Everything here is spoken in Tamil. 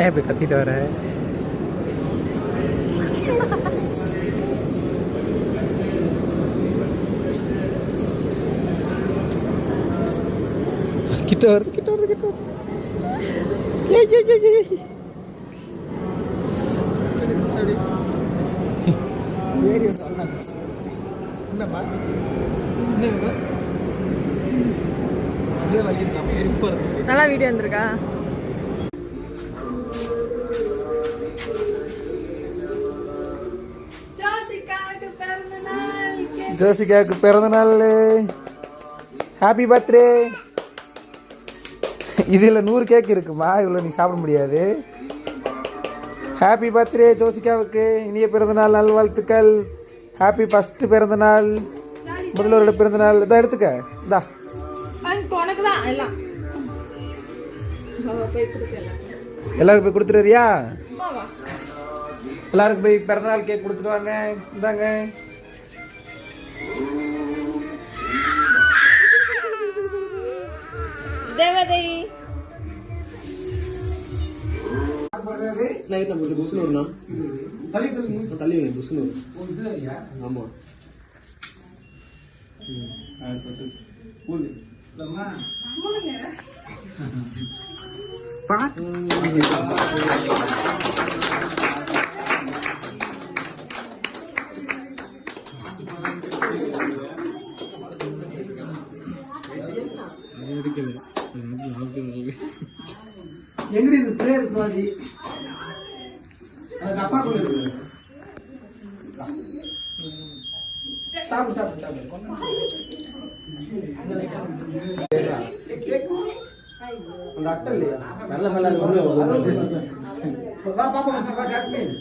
ஏன் இப்படி கத்திட்டு வர? கிட்ட வருது கிட்ட வருது கிட்ட வருது. நல்லா வீடியோ வந்திருக்கா? ஜோசிகாவுக்கு பிறந்த நாள். Happy birthday. இதில் 100 கேக் இருக்குமா? இவ்வளோ நீ சாப்பிட முடியாது. ஹாப்பி பர்த்டே ஜோசிகாவுக்கு. இனிய பிறந்தநாள் நல்வாழ்த்துக்கள். ஹாப்பி ஃபர்ஸ்ட் பிறந்தநாள், முதல்வரோட பிறந்தநாள். இதான் எடுத்துக்க. இந்தா உனக்கு தான் எல்லாம். எல்லாருக்கும் போய் கொடுத்துருவியா? எல்லாருக்கும் போய் பிறந்தநாள் கேக் கொடுத்துட்டு வாங்க. இந்தாங்க. தேவதை லைட்ல போட்டு புஷ்னு வரணும். தள்ளி வை புஷ்னு. ஆமா எங்கடி இது பிரேயர் பாடி? அது அப்பா கூட இருக்கு. சாப்பிடு சாப்பிடு சாப்பிடு. அந்த அட்டை இல்லையா? நல்ல நல்ல பாப்பா ஜாஸ்மின்